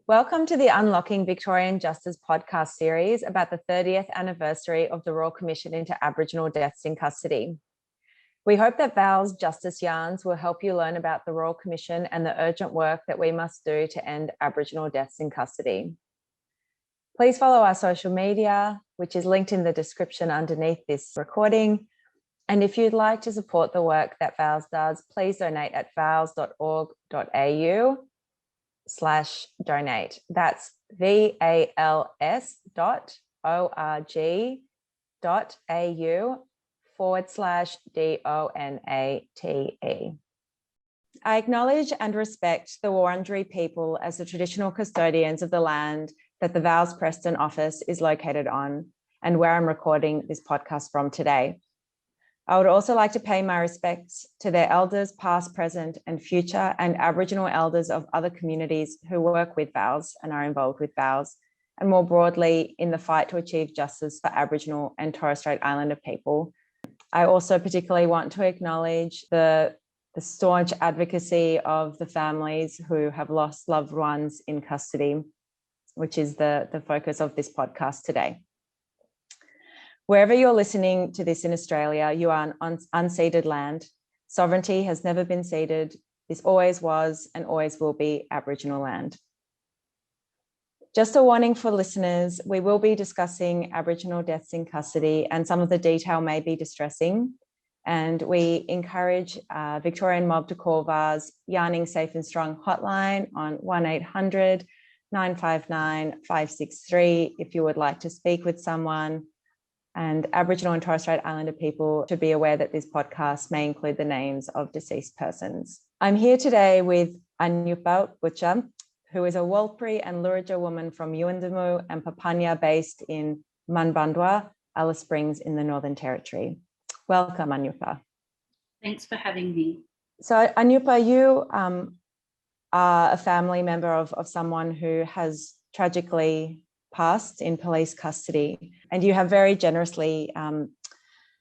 Welcome to the Unlocking Victorian Justice podcast series about the 30th anniversary of the Royal Commission into Aboriginal Deaths in Custody. We hope that VALS Justice Yarns will help you learn about the Royal Commission and the urgent work that we must do to end Aboriginal deaths in custody. Please follow our social media, which is linked in the description underneath this recording. And if you'd like to support the work that VALS does, please donate at vals.org.au/donate. That's vals.org.au/DONATE. I acknowledge and respect the Wurundjeri people as the traditional custodians of the land that the VALS Preston office is located on and where I'm recording this podcast from today. I would also like to pay my respects to their elders, past, present, and future, and Aboriginal elders of other communities who work with VALS and are involved with VALS, and more broadly in the fight to achieve justice for Aboriginal and Torres Strait Islander people. I also particularly want to acknowledge the staunch advocacy of the families who have lost loved ones in custody, which is the focus of this podcast today. Wherever you're listening to this in Australia, you are on unceded land. Sovereignty has never been ceded. This always was and always will be Aboriginal land. Just a warning for listeners, we will be discussing Aboriginal deaths in custody and some of the detail may be distressing. And we encourage Victorian Mob to call VAR's Yarning Safe and Strong hotline on 1800 959 563 if you would like to speak with someone. And Aboriginal and Torres Strait Islander people should be aware that this podcast may include the names of deceased persons. I'm here today with Anyupa Butcher, who is a Warlpiri and Lurija woman from Yuendumu and Papunya based in Munbundwa, Alice Springs in the Northern Territory. Welcome, Anyupa. Thanks for having me. So Anyupa, you are a family member of someone who has tragically passed in police custody, and you have very generously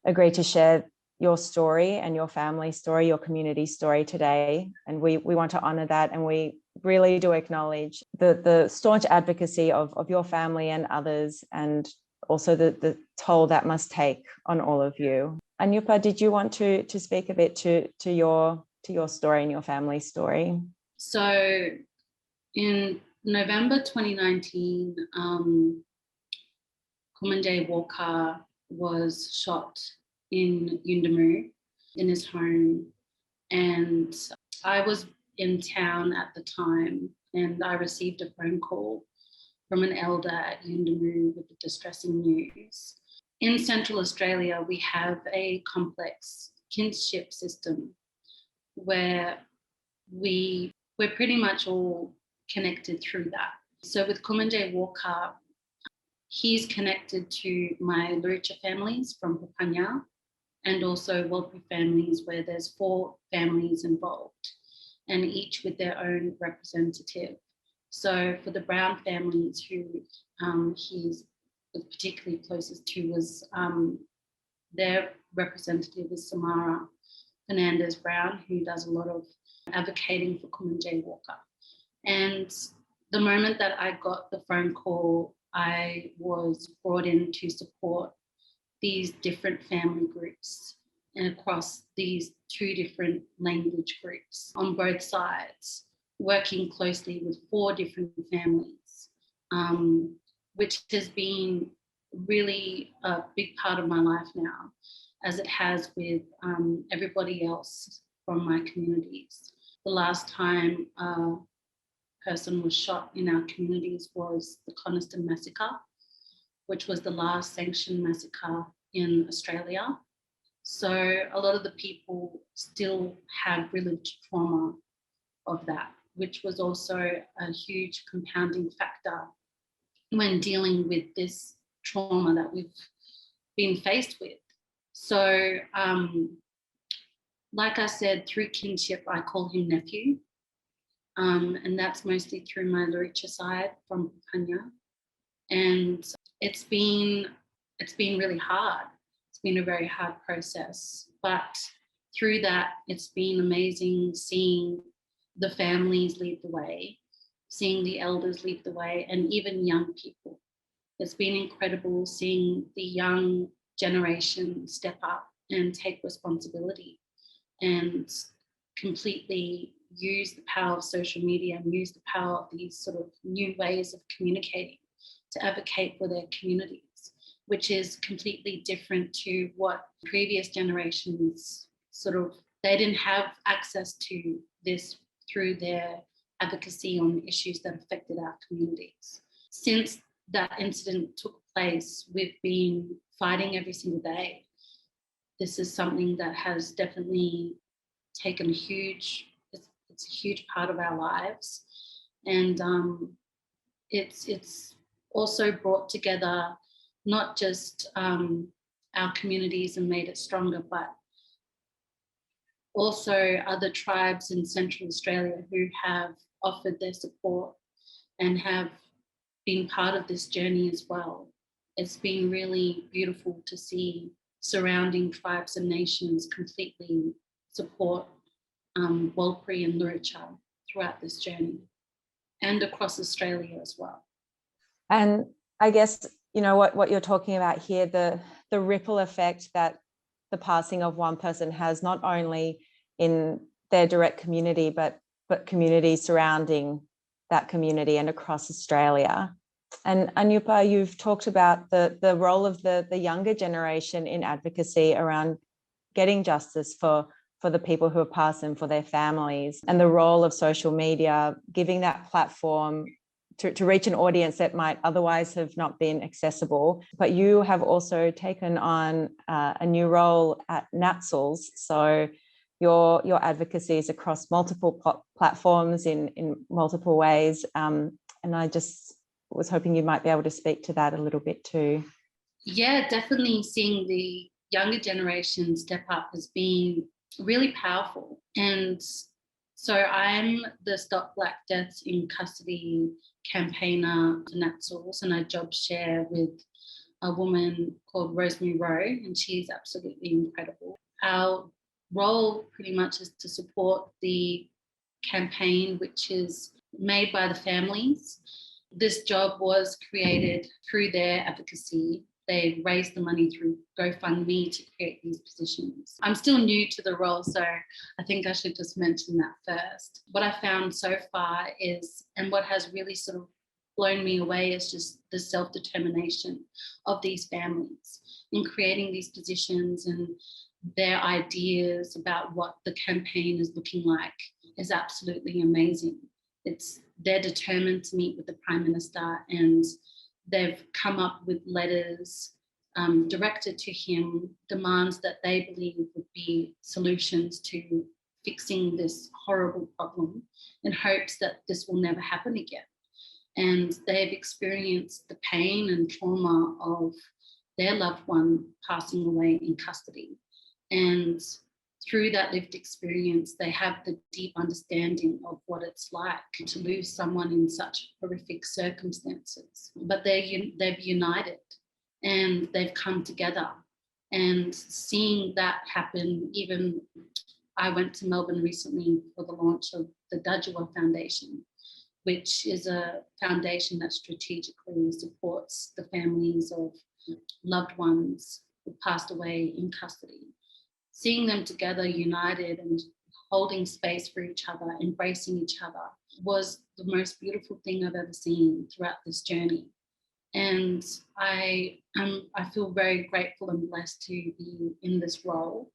agreed to share your story and your family story, your community story today. And we want to honour that, and we really do acknowledge the staunch advocacy of your family and others, and also the toll that must take on all of you. Anyupa, did you want to speak a bit to your story and your family story? So in November 2019, Kumande Walker was shot in Yuendumu in his home, and I was in town at the time, and I received a phone call from an elder at Yuendumu with the distressing news. In Central Australia, we have a complex kinship system where we're pretty much all connected through that. So with Kumande Walker, he's connected to my Lurija families from Papunya and also Warlpiri families where there's 4 families involved and each with their own representative. So for the Brown families who he's particularly closest to was their representative is Samara Fernandez Brown, who does a lot of advocating for Kumande Walker. And the moment that I got the phone call, I was brought in to support these different family groups and across these 2 different language groups on both sides, working closely with 4 different families, which has been really a big part of my life now, as it has with everybody else from my communities. The last time person was shot in our communities was the Coniston massacre, which was the last sanctioned massacre in Australia. So a lot of the people still have relived trauma of that, which was also a huge compounding factor when dealing with this trauma that we've been faced with. So like I said, through kinship, I call him nephew. And that's mostly through my Lurija side from Papunya. And it's been really hard. It's been a very hard process. But through that, it's been amazing seeing the families lead the way, seeing the elders lead the way, and even young people. It's been incredible seeing the young generation step up and take responsibility and completely use the power of social media and use the power of these sort of new ways of communicating to advocate for their communities, which is completely different to what previous generations they didn't have access to this through their advocacy on issues that affected our communities. Since that incident took place, we've been fighting every single day. This is something that has definitely taken it's a huge part of our lives. And it's also brought together not just our communities and made it stronger, but also other tribes in Central Australia who have offered their support and have been part of this journey as well. It's been really beautiful to see surrounding tribes and nations completely support Warlpiri and Luritja throughout this journey and across Australia as well. And I guess, you know, what you're talking about here, the ripple effect that the passing of one person has, not only in their direct community, but communities surrounding that community and across Australia. And Anyupa, you've talked about the role of the younger generation in advocacy around getting justice for the people who are passed and for their families, and the role of social media, giving that platform to reach an audience that might otherwise have not been accessible. But you have also taken on a new role at NATSLs. So your advocacy is across multiple platforms in multiple ways. And I just was hoping you might be able to speak to that a little bit too. Yeah, definitely seeing the younger generation step up has been really powerful. And so I'm the Stop Black Deaths in Custody campaigner for NATSLs, and I job share with a woman called Rosemary Rowe, and she's absolutely incredible. Our role pretty much is to support the campaign, which is made by the families. This job was created through their advocacy. They raised the money through GoFundMe to create these positions. I'm still new to the role, so I think I should just mention that first. What I found so far is, and what has really sort of blown me away, is just the self-determination of these families in creating these positions, and their ideas about what the campaign is looking like is absolutely amazing. They're determined to meet with the Prime Minister, and they've come up with letters directed to him, demands that they believe would be solutions to fixing this horrible problem, in hopes that this will never happen again. And they've experienced the pain and trauma of their loved one passing away in custody. And through that lived experience, they have the deep understanding of what it's like to lose someone in such horrific circumstances. But they've united and they've come together. And seeing that happen, even I went to Melbourne recently for the launch of the Dudjua Foundation, which is a foundation that strategically supports the families of loved ones who passed away in custody. Seeing them together, united and holding space for each other, embracing each other, was the most beautiful thing I've ever seen throughout this journey. And I feel very grateful and blessed to be in this role.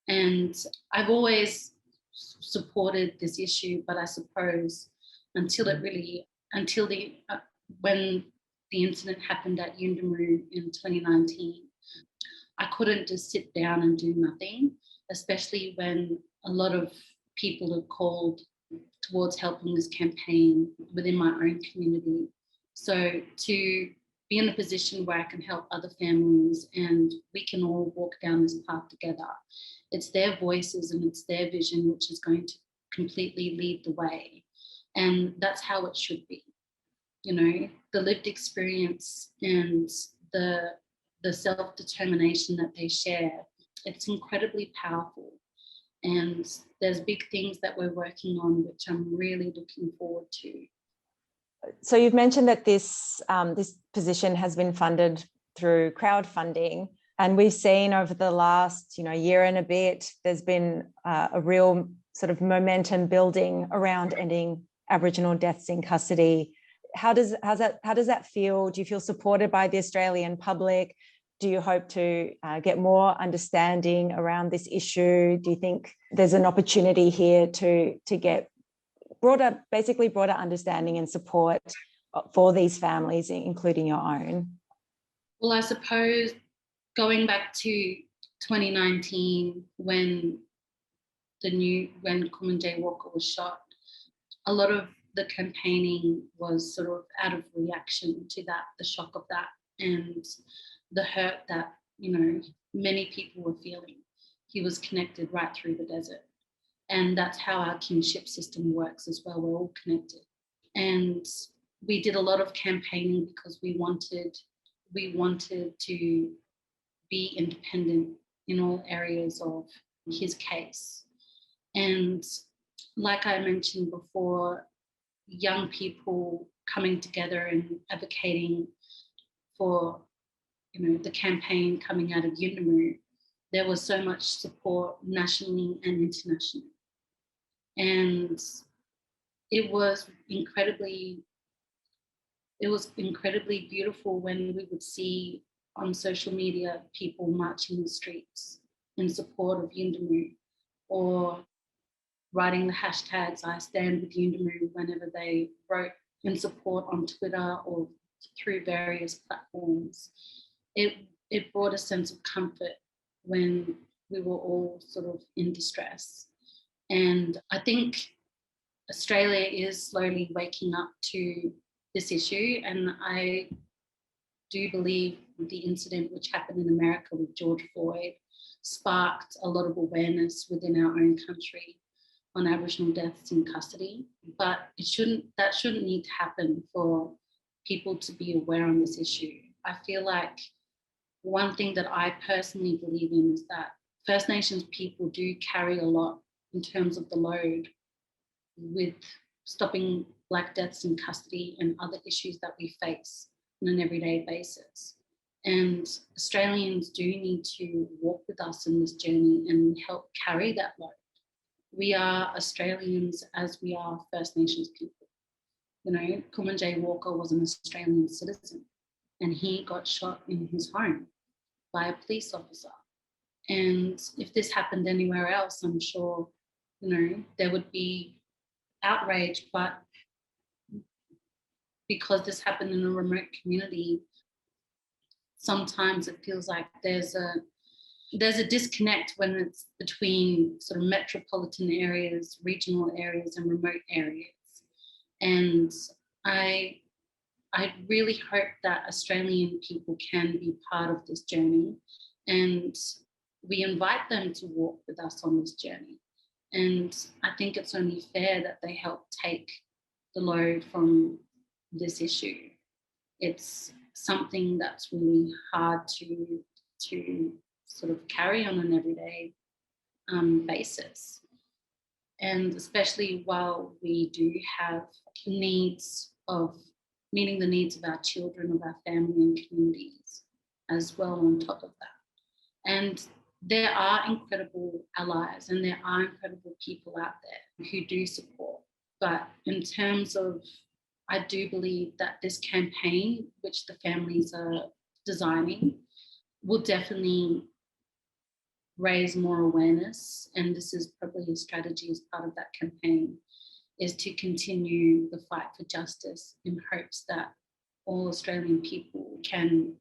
And I've always supported this issue, but I suppose when the incident happened at Yuendumu in 2019, I couldn't just sit down and do nothing, especially when a lot of people have called towards helping this campaign within my own community. So to be in a position where I can help other families and we can all walk down this path together, it's their voices and it's their vision which is going to completely lead the way. And that's how it should be. You know, the lived experience and the self-determination that they share, it's incredibly powerful. And there's big things that we're working on, which I'm really looking forward to. So you've mentioned that this position has been funded through crowdfunding, and we've seen over the last year and a bit, there's been a real sort of momentum building around ending Aboriginal deaths in custody. How does that feel? Do you feel supported by the Australian public? Do you hope to get more understanding around this issue? Do you think there's an opportunity here to get broader understanding and support for these families, including your own? Well, I suppose going back to 2019 when Kumanjayi Walker was shot, a lot of the campaigning was sort of out of reaction to that, the shock of that, and the hurt that many people were feeling. He was connected right through the desert, and that's how our kinship system works as well. We're all connected, and we did a lot of campaigning because we wanted to be independent in all areas of his case. And like I mentioned before, young people coming together and advocating for the campaign coming out of Yuendamu, there was so much support nationally and internationally. And it was incredibly beautiful when we would see on social media people marching the streets in support of Yuendamu, or writing the hashtags I stand with Yuendamu whenever they wrote in support on Twitter or through various platforms. It brought a sense of comfort when we were all sort of in distress. And I think Australia is slowly waking up to this issue, and I do believe the incident which happened in America with George Floyd sparked a lot of awareness within our own country on Aboriginal deaths in custody. But that shouldn't need to happen for people to be aware on this issue. I feel like one thing that I personally believe in is that First Nations people do carry a lot in terms of the load with stopping Black deaths in custody and other issues that we face on an everyday basis. And Australians do need to walk with us in this journey and help carry that load. We are Australians as we are First Nations people. Kumanjayi Walker was an Australian citizen, and he got shot in his home by a police officer. And if this happened anywhere else, I'm sure, there would be outrage, but because this happened in a remote community, sometimes it feels like there's a disconnect when it's between sort of metropolitan areas, regional areas, and remote areas. And I really hope that Australian people can be part of this journey, and we invite them to walk with us on this journey. And I think it's only fair that they help take the load from this issue. It's something that's really hard to sort of carry on an everyday basis. And especially while we do have needs of meeting the needs of our children, of our family and communities as well on top of that. And there are incredible allies and there are incredible people out there who do support. But in terms of, I do believe that this campaign, which the families are designing, will definitely raise more awareness. And this is probably a strategy as part of that campaign, is to continue the fight for justice in hopes that all Australian people can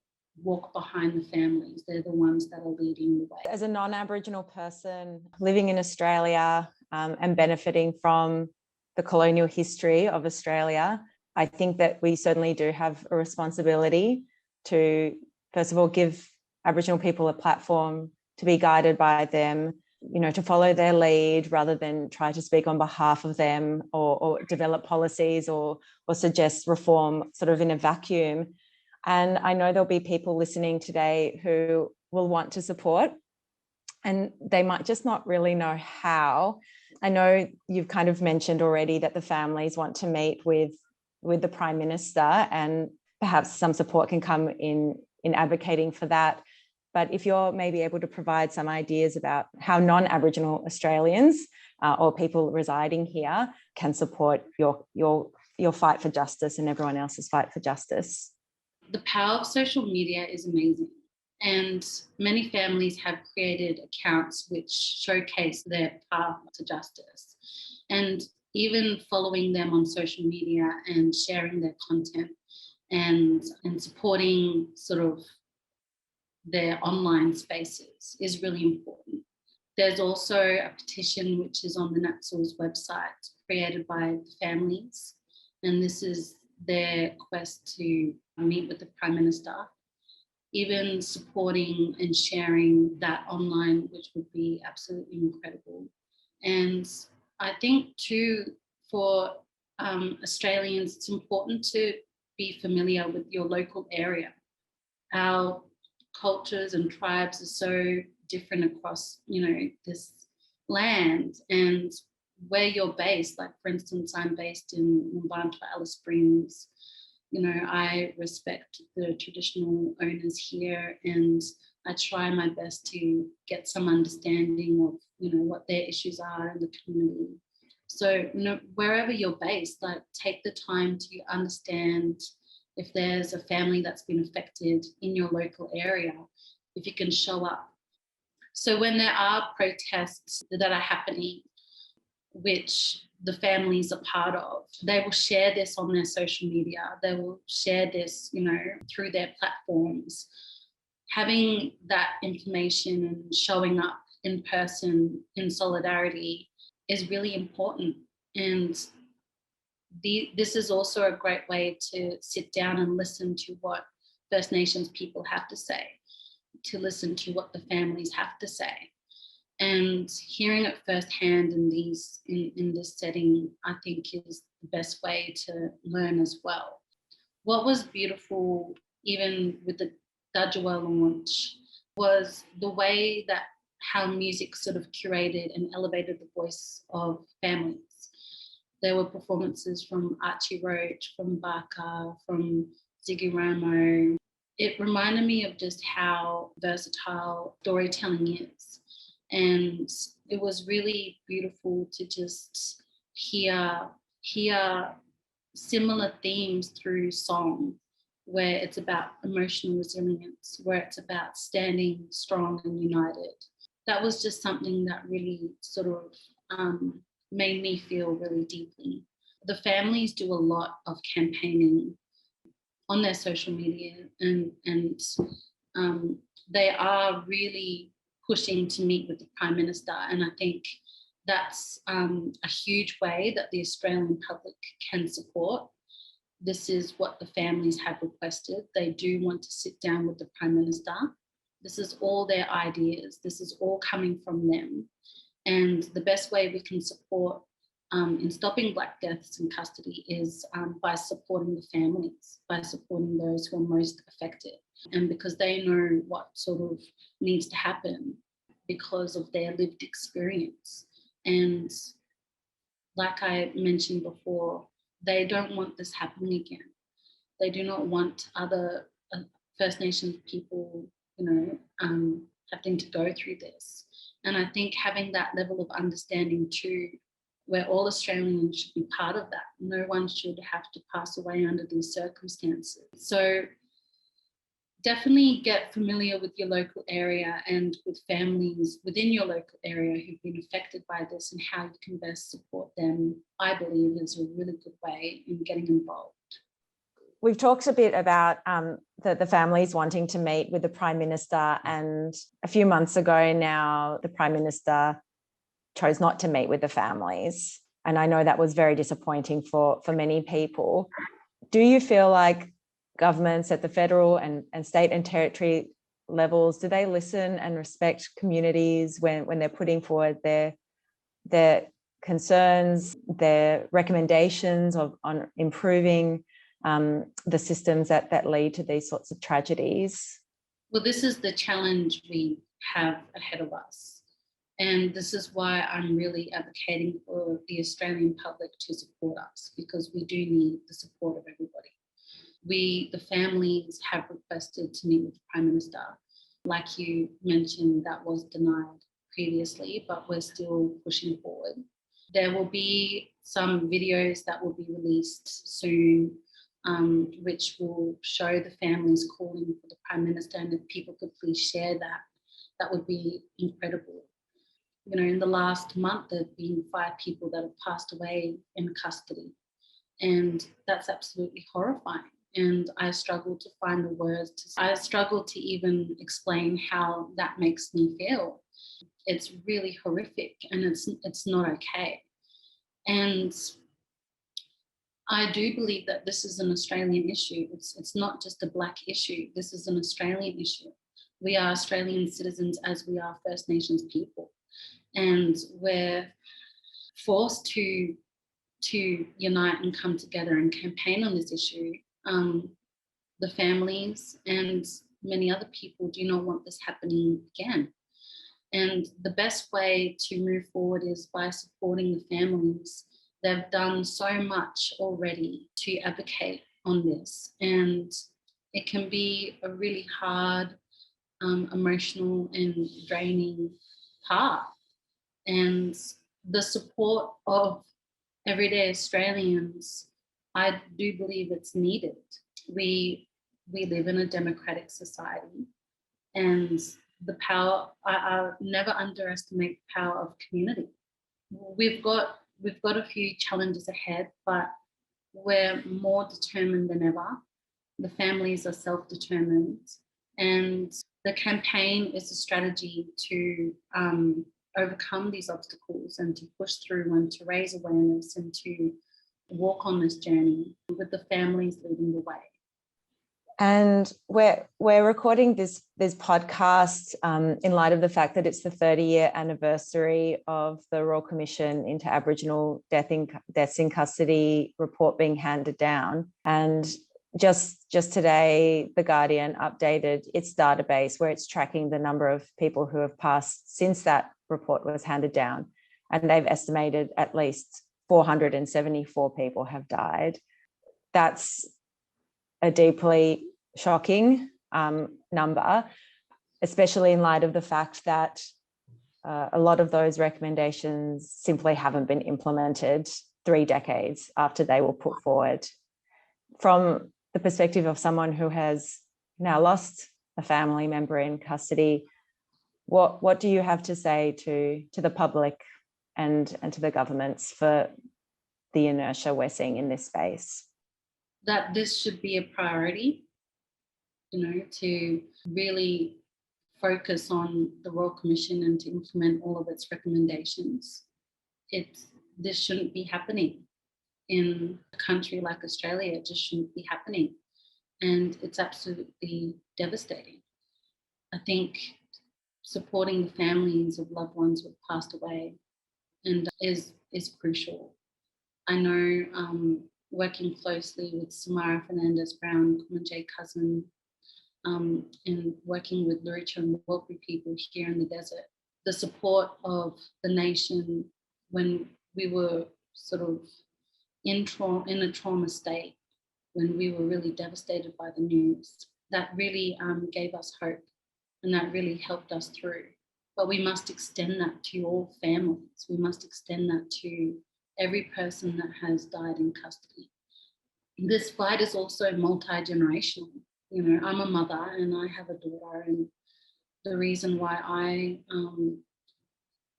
walk behind the families. They're the ones that are leading the way. As a non-Aboriginal person living in Australia and benefiting from the colonial history of Australia, I think that we certainly do have a responsibility to, first of all, give Aboriginal people a platform, to be guided by them, to follow their lead rather than try to speak on behalf of them or develop policies or suggest reform sort of in a vacuum. And I know there'll be people listening today who will want to support, and they might just not really know how. I know you've kind of mentioned already that the families want to meet with with the Prime Minister, and perhaps some support can come in advocating for that. But if you're maybe able to provide some ideas about how non-Aboriginal Australians or people residing here can support your fight for justice and everyone else's fight for justice. The power of social media is amazing. And many families have created accounts which showcase their path to justice. And even following them on social media and sharing their content and supporting sort of their online spaces is really important. There's also a petition which is on the NATSL's website created by the families. And this is their quest to meet with the Prime Minister. Even supporting and sharing that online, which would be absolutely incredible. And I think too, for Australians, it's important to be familiar with your local area. Our cultures and tribes are so different across, this land, and where you're based. Like, for instance, I'm based in Mumbai, Alice Springs. I respect the traditional owners here, and I try my best to get some understanding of, what their issues are in the community. So, wherever you're based, like, take the time to understand if there's a family that's been affected in your local area, if you can show up. So when there are protests that are happening, which the families are part of, they will share this on their social media. They will share this, through their platforms. Having that information and showing up in person in solidarity is really important. And this is also a great way to sit down and listen to what First Nations people have to say, to listen to what the families have to say. And hearing it firsthand in this setting, I think, is the best way to learn as well. What was beautiful, even with the Dudjua launch, was the way that how music sort of curated and elevated the voice of families. There were performances from Archie Roach, from Barker, from Ziggy Ramo. It reminded me of just how versatile storytelling is. And it was really beautiful to just hear similar themes through song, where it's about emotional resilience, where it's about standing strong and united. That was just something that really sort of made me feel really deeply. The families do a lot of campaigning on their social media, and they are really pushing to meet with the Prime Minister. And I think that's a huge way that the Australian public can support. This is what the families have requested. They do want to sit down with the Prime Minister. This is all their ideas. This is all coming from them. And the best way we can support in stopping Black deaths in custody is by supporting the families, by supporting those who are most affected. And because they know what sort of needs to happen because of their lived experience. And like I mentioned before, they don't want this happening again. They do not want other First Nations people, having to go through this. And I think having that level of understanding too, where all Australians should be part of that. No one should have to pass away under these circumstances. So definitely get familiar with your local area and with families within your local area who've been affected by this, and how you can best support them, I believe, is a really good way in getting involved. We've talked a bit about the families wanting to meet with the Prime Minister, and a few months ago now, the Prime Minister chose not to meet with the families. And I know that was very disappointing for many people. Do you feel like governments at the federal and state and territory levels, do they listen and respect communities when they're putting forward their concerns, their recommendations on improving the systems that lead to these sorts of tragedies? Well, this is the challenge we have ahead of us. And this is why I'm really advocating for the Australian public to support us, because we do need the support of everybody. The families have requested to meet with the Prime Minister. Like you mentioned, that was denied previously, but we're still pushing forward. There will be some videos that will be released soon, which will show the families calling for the Prime Minister, and if people could please share that, that would be incredible. You know, in the last month, there have been 5 people that have passed away in custody, and that's absolutely horrifying. And I struggle to find the words. I struggle to even explain how that makes me feel. It's really horrific, and it's not okay. And I do believe that this is an Australian issue. It's not just a Black issue. This is an Australian issue. We are Australian citizens as we are First Nations people. And we're forced to unite and come together and campaign on this issue. The families and many other people do not want this happening again. And the best way to move forward is by supporting the families. They've done so much already to advocate on this. And it can be a really hard, emotional and draining part. And the support of everyday Australians, I do believe it's needed. We live in a democratic society, and the power, I never underestimate the power of community. We've got a few challenges ahead, but we're more determined than ever. The families are self-determined, and the campaign is a strategy to overcome these obstacles and to push through and to raise awareness and to walk on this journey with the families leading the way. And we're recording this podcast in light of the fact that it's the 30-year anniversary of the Royal Commission into Aboriginal Deaths in Custody report being handed down. And just today, The Guardian updated its database where it's tracking the number of people who have passed since that report was handed down. And they've estimated at least 474 people have died. That's a deeply shocking number, especially in light of the fact that a lot of those recommendations simply haven't been implemented 3 decades after they were put forward. From the perspective of someone who has now lost a family member in custody, what do you have to say to the public and to the governments for the inertia we're seeing in this space? That this should be a priority, to really focus on the Royal Commission and to implement all of its recommendations. This shouldn't be happening in a country like Australia. It just shouldn't be happening. And it's absolutely devastating. I think supporting the families of loved ones who have passed away and is crucial. I know working closely with Samara Fernandez-Brown, Common J cousin, and working with Luritja and Walkley people here in the desert, the support of the nation when we were sort of in a trauma state, when we were really devastated by the news, that really gave us hope and that really helped us through. But we must extend that to all families. We must extend that to every person that has died in custody. This fight is also multi-generational. I'm a mother and I have a daughter, and the reason why I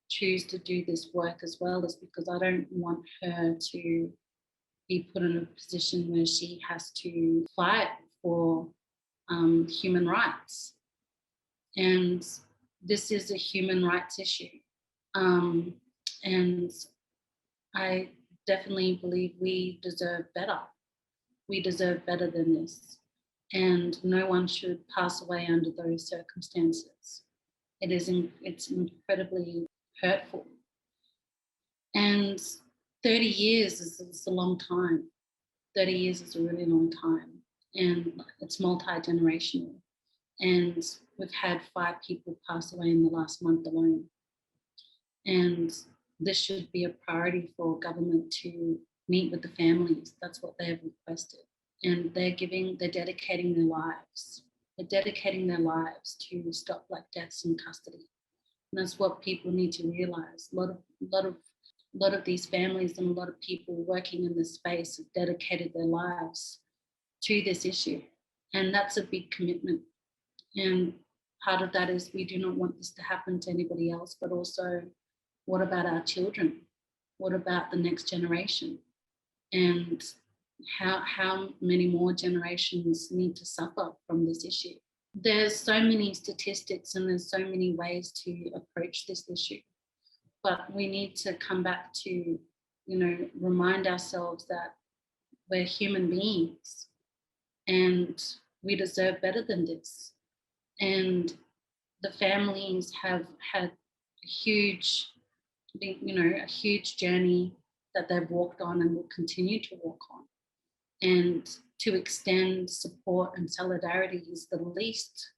choose to do this work as well is because I don't want her to be put in a position where she has to fight for human rights. And this is a human rights issue. And I definitely believe we deserve better. We deserve better than this. And no one should pass away under those circumstances. It's incredibly hurtful. And 30 years is a long time. 30 years is a really long time. And it's multi-generational. And we've had 5 people pass away in the last month alone. And this should be a priority for government to meet with the families. That's what they have requested. And they're dedicating their lives. They're dedicating their lives to stop black deaths in custody. And that's what people need to realize. A lot of these families and a lot of people working in this space have dedicated their lives to this issue. And that's a big commitment. And part of that is we do not want this to happen to anybody else, but also what about our children? What about the next generation? And how many more generations need to suffer from this issue? There's so many statistics and there's so many ways to approach this issue. But we need to come back to, remind ourselves that we're human beings and we deserve better than this. And the families have had a huge journey that they've walked on and will continue to walk on. And to extend support and solidarity is the least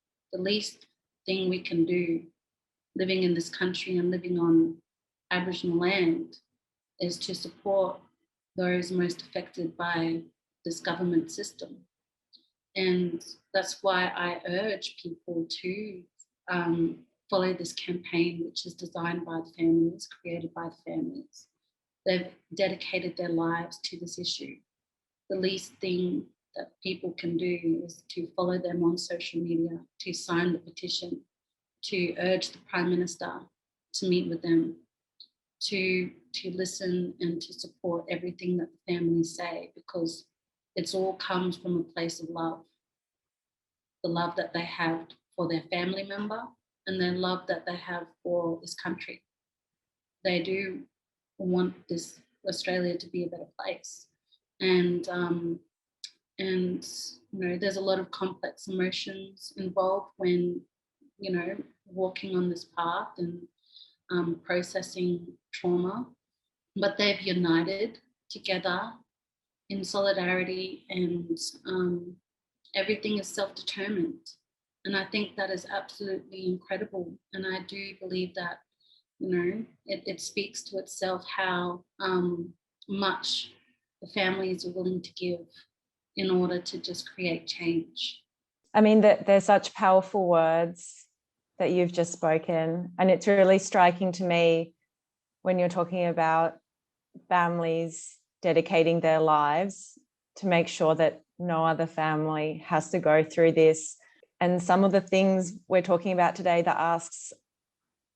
thing we can do living in this country and living on Aboriginal land, is to support those most affected by this government system. And that's why I urge people to follow this campaign, which is designed by the families, created by the families. They've dedicated their lives to this issue. The least thing that people can do is to follow them on social media, to sign the petition, to urge the Prime Minister to meet with them, to listen and to support everything that the families say, because it's all comes from a place of love. The love that they have for their family member and the love that they have for this country. They do want this Australia to be a better place. And there's a lot of complex emotions involved when, walking on this path and processing trauma, but they've united together in solidarity, and everything is self-determined. And I think that is absolutely incredible. And I do believe that, it speaks to itself how much the families are willing to give in order to just create change. I mean, they're such powerful words that you've just spoken. And it's really striking to me when you're talking about families dedicating their lives to make sure that no other family has to go through this. And some of the things we're talking about today, the asks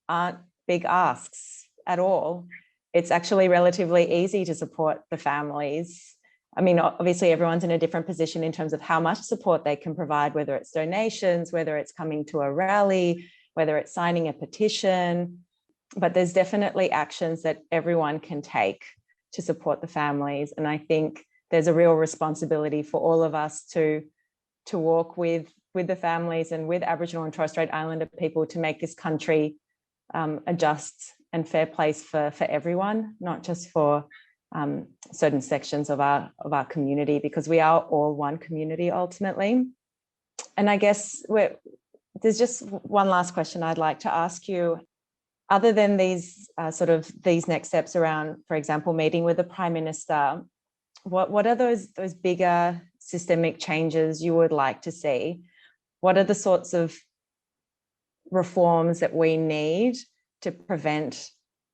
aren't big asks at all. It's actually relatively easy to support the families. I mean, obviously everyone's in a different position in terms of how much support they can provide, whether it's donations, whether it's coming to a rally, whether it's signing a petition. But there's definitely actions that everyone can take to support the families. And I think there's a real responsibility for all of us to walk with the families and with Aboriginal and Torres Strait Islander people to make this country a just and fair place for everyone, not just for certain sections of our community, because we are all one community ultimately. And I guess there's just one last question I'd like to ask you. Other than these these next steps around, for example, meeting with the Prime Minister, what are those bigger systemic changes you would like to see? What are the sorts of reforms that we need to prevent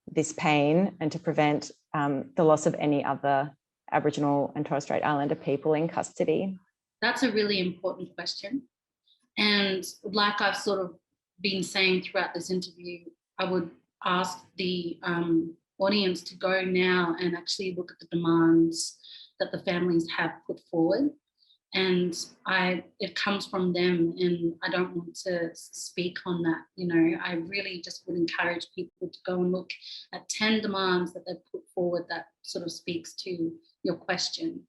this pain and to prevent the loss of any other Aboriginal and Torres Strait Islander people in custody? That's a really important question. And like I've sort of been saying throughout this interview, I would ask the audience to go now and actually look at the demands that the families have put forward. And it comes from them, and I don't want to speak on that. I really just would encourage people to go and look at 10 demands that they've put forward that sort of speaks to your question.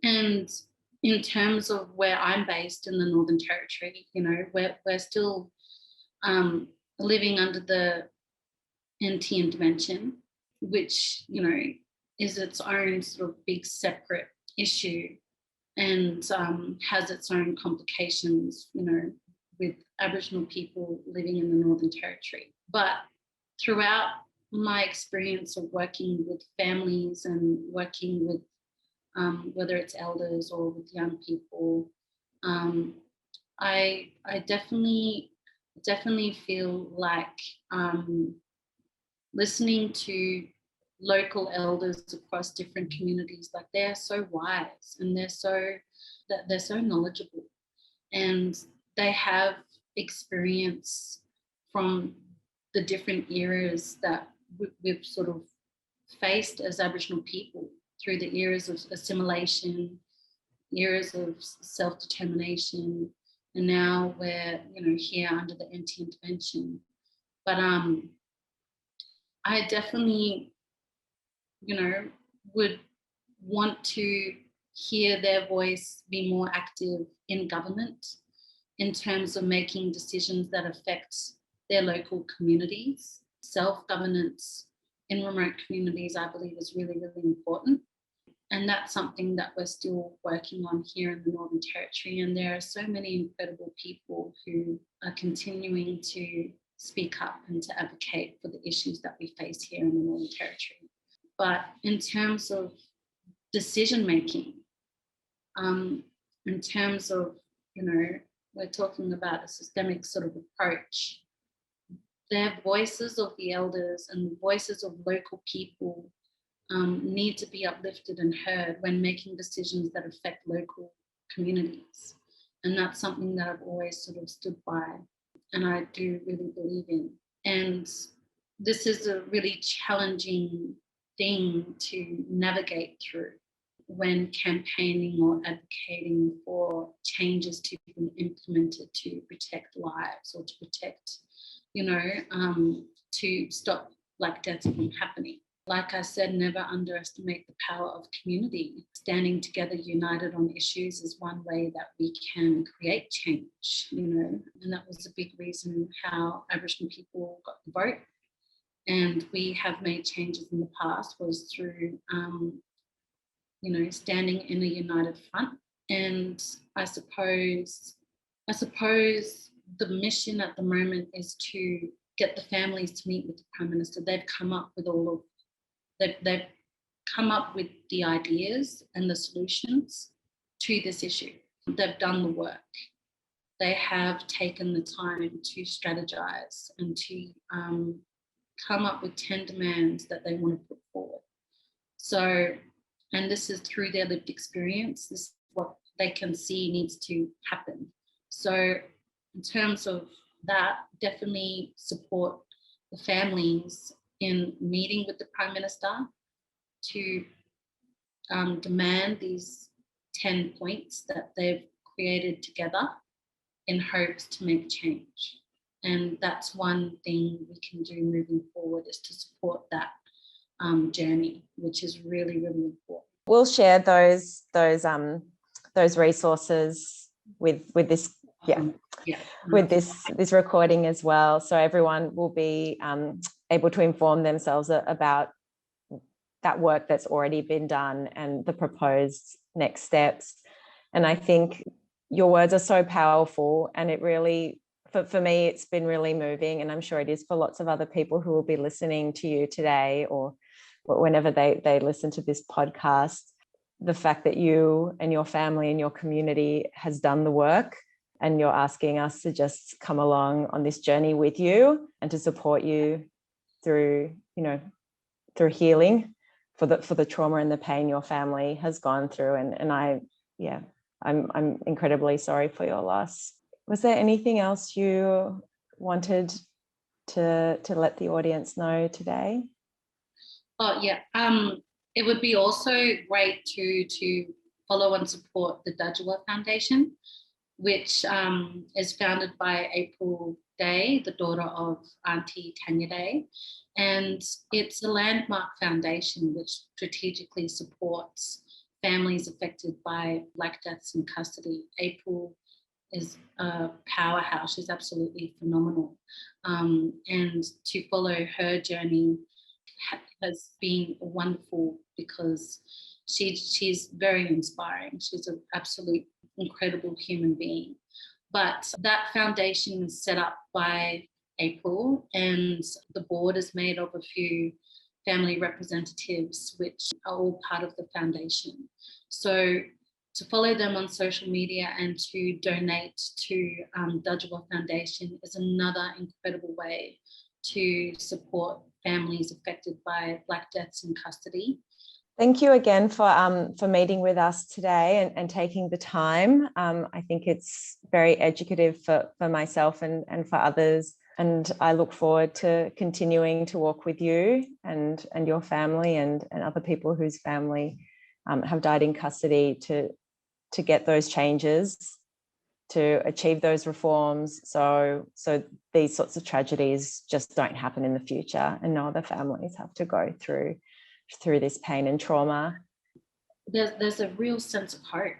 And in terms of where I'm based in the Northern Territory, we're still living under the NT intervention, which, is its own sort of big separate issue, and has its own complications, with Aboriginal people living in the Northern Territory. But throughout my experience of working with families and working with whether it's elders or with young people, I definitely feel like listening to local elders across different communities, like they're so wise and they're so knowledgeable, and they have experience from the different eras that we've sort of faced as Aboriginal people, through the eras of assimilation, eras of self-determination, and now we're, here under the anti-intervention. But I definitely, would want to hear their voice be more active in government in terms of making decisions that affect their local communities. Self-governance in remote communities, I believe, is really, really important. And that's something that we're still working on here in the Northern Territory. And there are so many incredible people who are continuing to speak up and to advocate for the issues that we face here in the Northern Territory. But in terms of decision making, in terms of, we're talking about a systemic sort of approach, the voices of the elders and the voices of local people need to be uplifted and heard when making decisions that affect local communities. And that's something that I've always sort of stood by and I do really believe in. And this is a really challenging thing to navigate through when campaigning or advocating for changes to be implemented to protect lives or to protect, to stop Black deaths from happening. Like I said, never underestimate the power of community. Standing together, united on issues is one way that we can create change, and that was a big reason how Aboriginal people got the vote. And we have made changes in the past was through, standing in a united front. And I suppose the mission at the moment is to get the families to meet with the Prime Minister. They've come up with they've come up with the ideas and the solutions to this issue. They've done the work. They have taken the time to strategize and to come up with 10 demands that they want to put forward. So, and this is through their lived experience. This is what they can see needs to happen. So in terms of that, definitely support the families in meeting with the Prime Minister to demand these 10 points that they've created together in hopes to make change. And that's one thing we can do moving forward, is to support that journey, which is really, really important. We'll share those resources with this, with this recording as well, so everyone will be able to inform themselves about that work that's already been done and the proposed next steps. And I think your words are so powerful, and it really, for me, it's been really moving, and I'm sure it is for lots of other people who will be listening to you today or whenever they listen to this podcast. The fact that you and your family and your community has done the work, and you're asking us to just come along on this journey with you and to support you through healing for the trauma and the pain your family has gone through. And I'm incredibly sorry for your loss. Was there anything else you wanted to let the audience know today? Oh yeah, it would be also great to follow and support the Dudgewa Foundation, which is founded by April Day, the daughter of Auntie Tanya Day. And it's a landmark foundation which strategically supports families affected by Black deaths in custody. April is a powerhouse. She's absolutely phenomenal. And to follow her journey has been wonderful, because she's very inspiring. She's an absolute incredible human being. But that foundation is set up by April, and the board is made of a few family representatives, which are all part of the foundation. So to follow them on social media and to donate to Dudgewa Foundation is another incredible way to support families affected by Black deaths in custody. Thank you again for meeting with us today and taking the time. I think it's very educative for myself and for others. And I look forward to continuing to walk with you and your family and other people whose family have died in custody to get those changes, to achieve those reforms, so these sorts of tragedies just don't happen in the future and no other families have to go through this pain and trauma. There's a real sense of hope.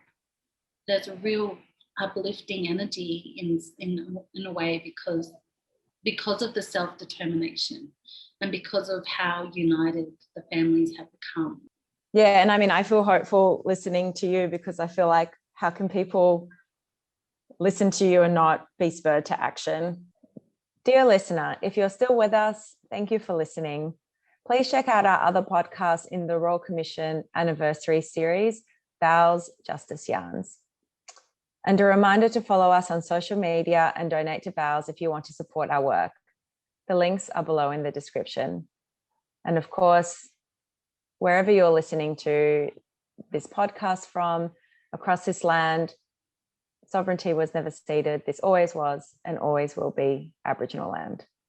There's a real uplifting energy in a way because of the self-determination and because of how united the families have become. Yeah, and I mean, I feel hopeful listening to you because I feel like, how can people listen to you and not be spurred to action? Dear listener, if you're still with us, thank you for listening. Please check out our other podcasts in the Royal Commission anniversary series, VALS Justice Yarns. And a reminder to follow us on social media and donate to VALS if you want to support our work. The links are below in the description. And of course, wherever you're listening to this podcast from, across this land, sovereignty was never ceded. This always was and always will be Aboriginal land.